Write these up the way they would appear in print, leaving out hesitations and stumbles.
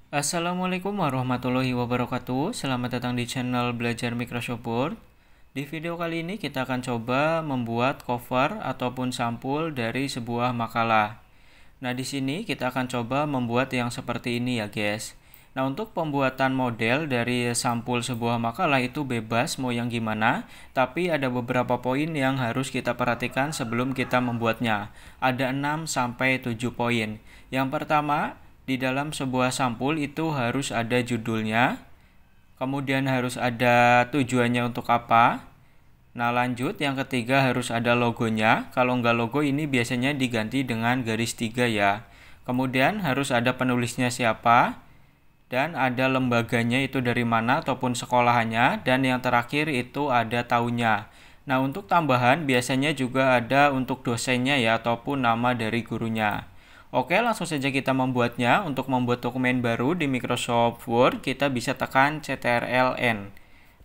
Assalamualaikum warahmatullahi wabarakatuh. Selamat datang di channel Belajar Microsoft Word. Di video kali ini kita akan coba membuat cover ataupun sampul dari sebuah makalah. Nah, di sini kita akan coba membuat yang seperti ini ya, guys. Nah, untuk pembuatan model dari sampul sebuah makalah itu bebas mau yang gimana, tapi ada beberapa poin yang harus kita perhatikan sebelum kita membuatnya. Ada 6 sampai 7 poin. Yang pertama, di dalam sebuah sampul itu harus ada judulnya, kemudian harus ada tujuannya untuk apa. Nah, lanjut yang ketiga harus ada logonya. Kalau nggak logo ini biasanya diganti dengan garis 3 ya. Kemudian harus ada penulisnya siapa, dan ada lembaganya itu dari mana ataupun sekolahannya, dan yang terakhir itu ada tahunnya. Nah, untuk tambahan biasanya juga ada untuk dosennya ya ataupun nama dari gurunya. Oke, langsung saja kita membuatnya. Untuk membuat dokumen baru di Microsoft Word, kita bisa tekan Ctrl+N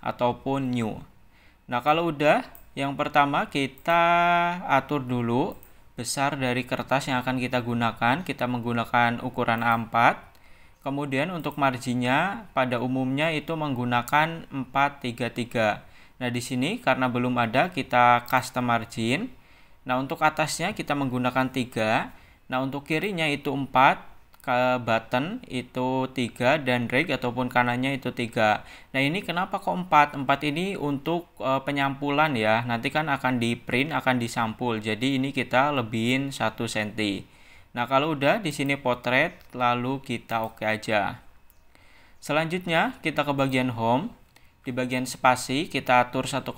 ataupun New. Nah, kalau udah, yang pertama kita atur dulu besar dari kertas yang akan kita gunakan. Kita menggunakan ukuran A4. Kemudian untuk marginnya pada umumnya itu menggunakan 433. Nah, di sini karena belum ada, kita custom margin. Nah, untuk atasnya kita menggunakan 3. Nah, untuk kirinya itu 4, ke button itu 3, dan drag ataupun kanannya itu 3. Nah, ini kenapa kok 4? 4 ini untuk penyampulan ya. Nanti kan akan di print, akan disampul. Jadi ini kita lebihin 1 cm. Nah, kalau udah di sini potret, lalu kita oke aja. Selanjutnya kita ke bagian home. Di bagian spasi kita atur 1,5.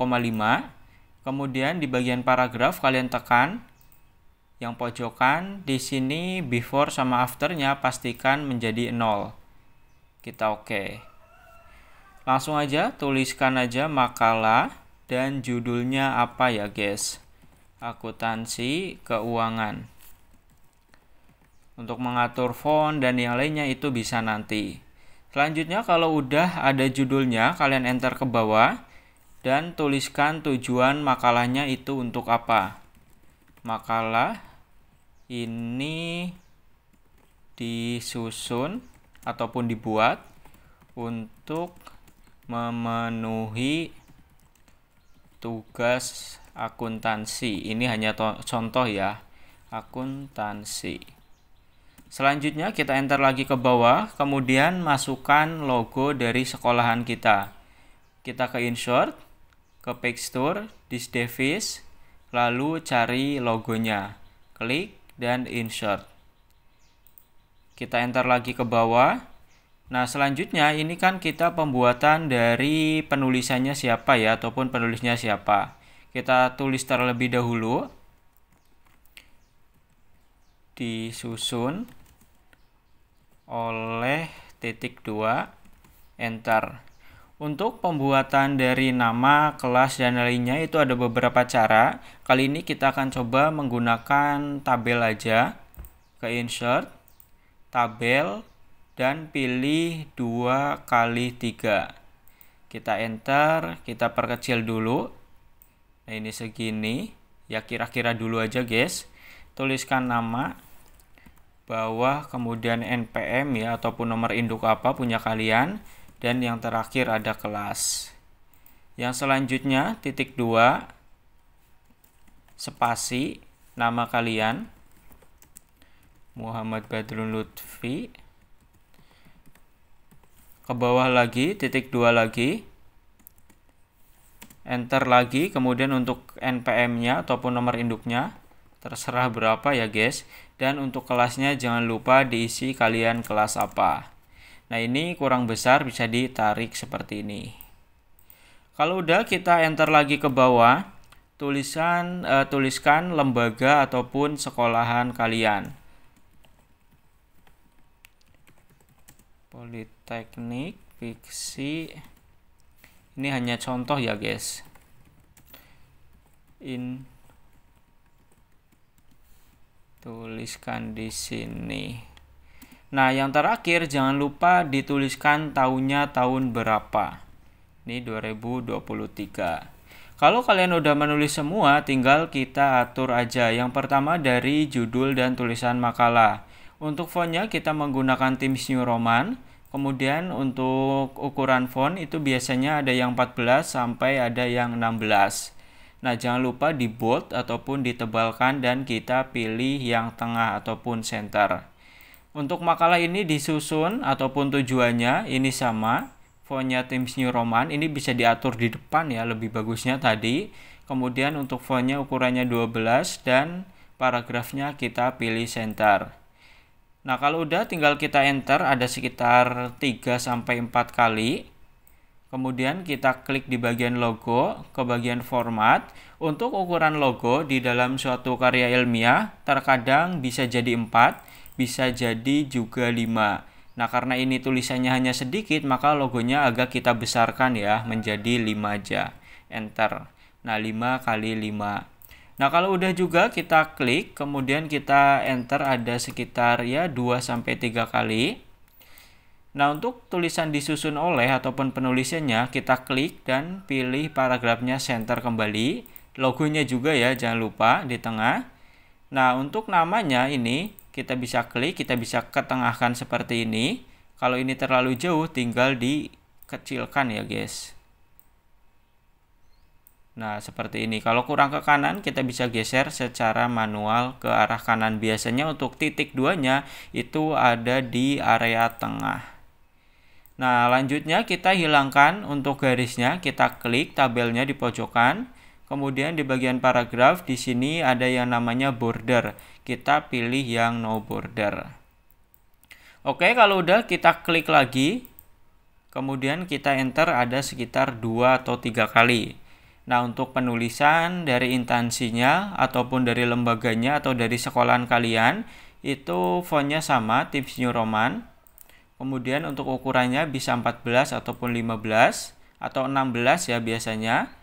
Kemudian di bagian paragraf kalian tekan yang pojokan. Di sini before sama afternya pastikan menjadi 0. Kita oke. Langsung aja tuliskan aja makalah dan judulnya apa ya guys. Akuntansi keuangan. Untuk mengatur font dan yang lainnya itu bisa nanti. Selanjutnya kalau udah ada judulnya, kalian enter ke bawah dan tuliskan tujuan makalahnya itu untuk apa. Makalah ini disusun ataupun dibuat untuk memenuhi tugas akuntansi. Ini hanya contoh ya, akuntansi. Selanjutnya kita enter lagi ke bawah, kemudian masukkan logo dari sekolahan kita. Kita ke insert, ke picture, device, lalu cari logonya. Klik dan insert. Kita enter lagi ke bawah. Nah, selanjutnya ini kan kita pembuatan dari penulisannya siapa ya, ataupun penulisnya siapa. Kita tulis terlebih dahulu. Disusun oleh .2, enter. Untuk pembuatan dari nama, kelas, dan lainnya itu ada beberapa cara. Kali ini kita akan coba menggunakan tabel aja. Ke insert, tabel, dan pilih 2x3. Kita enter, kita perkecil dulu. Nah, ini segini. Ya kira-kira dulu aja guys. Tuliskan nama, bawah, kemudian NPM ya, ataupun nomor induk apa punya kalian. Dan yang terakhir ada kelas. Yang selanjutnya .2, spasi, nama kalian Muhammad Badrun Lutfi. Ke bawah lagi .2 lagi, enter lagi. Kemudian untuk NPM-nya ataupun nomor induknya terserah berapa ya guys. Dan untuk kelasnya jangan lupa diisi kalian kelas apa. Nah, ini kurang besar, bisa ditarik seperti ini. Kalau udah, kita enter lagi ke bawah. Tuliskan lembaga ataupun sekolahan kalian. Politeknik Fiksi. Ini hanya contoh ya guys. Tuliskan di sini. Nah, yang terakhir jangan lupa dituliskan tahunnya tahun berapa. Ini 2023. Kalau kalian udah menulis semua, tinggal kita atur aja. Yang pertama dari judul dan tulisan makalah. Untuk fontnya kita menggunakan Times New Roman. Kemudian untuk ukuran font itu biasanya ada yang 14 sampai ada yang 16. Nah, jangan lupa di bold ataupun ditebalkan dan kita pilih yang tengah ataupun center. Untuk makalah ini disusun ataupun tujuannya ini sama. Fontnya Times New Roman ini bisa diatur di depan ya, lebih bagusnya tadi. Kemudian untuk fontnya ukurannya 12 dan paragrafnya kita pilih center. Nah, kalau udah tinggal kita enter, ada sekitar 3-4 kali. Kemudian kita klik di bagian logo, ke bagian format. Untuk ukuran logo di dalam suatu karya ilmiah, terkadang bisa jadi 4, bisa jadi juga 5. Nah, karena ini tulisannya hanya sedikit, maka logonya agak kita besarkan ya, menjadi 5 aja. Enter. Nah, 5 kali 5. Nah, kalau udah juga kita klik, kemudian kita enter ada sekitar ya 2-3 kali. Nah, untuk tulisan disusun oleh ataupun penulisannya, kita klik dan pilih paragrafnya center kembali. Logonya juga ya, jangan lupa di tengah. Nah, untuk namanya ini kita bisa klik, kita bisa ketengahkan seperti ini. Kalau ini terlalu jauh, tinggal dikecilkan ya guys. Nah, seperti ini. Kalau kurang ke kanan, kita bisa geser secara manual ke arah kanan. Biasanya untuk titik 2-nya itu ada di area tengah. Nah, lanjutnya kita hilangkan untuk garisnya. Kita klik tabelnya di pojokan. Kemudian di bagian paragraf, di sini ada yang namanya border. Kita pilih yang no border. Oke, kalau udah kita klik lagi. Kemudian kita enter ada sekitar 2 atau 3 kali. Nah, untuk penulisan dari instansinya ataupun dari lembaganya atau dari sekolahan kalian, itu fontnya sama, Times New Roman. Kemudian untuk ukurannya bisa 14 ataupun 15 atau 16 ya biasanya.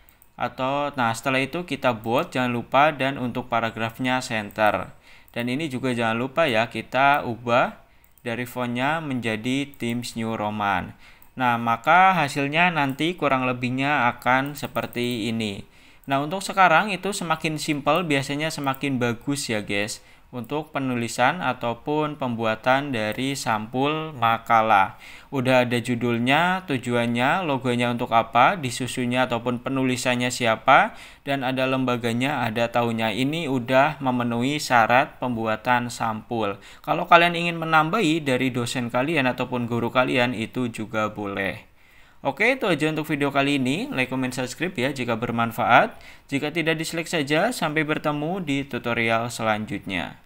Nah, setelah itu kita bold, jangan lupa, dan untuk paragrafnya center. Dan ini juga jangan lupa ya, kita ubah dari fontnya menjadi Times New Roman. Nah, maka hasilnya nanti kurang lebihnya akan seperti ini. Nah, untuk sekarang itu semakin simple biasanya semakin bagus ya guys. Untuk penulisan ataupun pembuatan dari sampul makalah. Udah ada judulnya, tujuannya, logonya untuk apa, disusunnya ataupun penulisannya siapa, dan ada lembaganya, ada tahunnya. Ini udah memenuhi syarat pembuatan sampul. Kalau kalian ingin menambahi dari dosen kalian ataupun guru kalian, itu juga boleh. Oke, itu aja untuk video kali ini. Like, comment, subscribe ya jika bermanfaat. Jika tidak, dislike saja. Sampai bertemu di tutorial selanjutnya.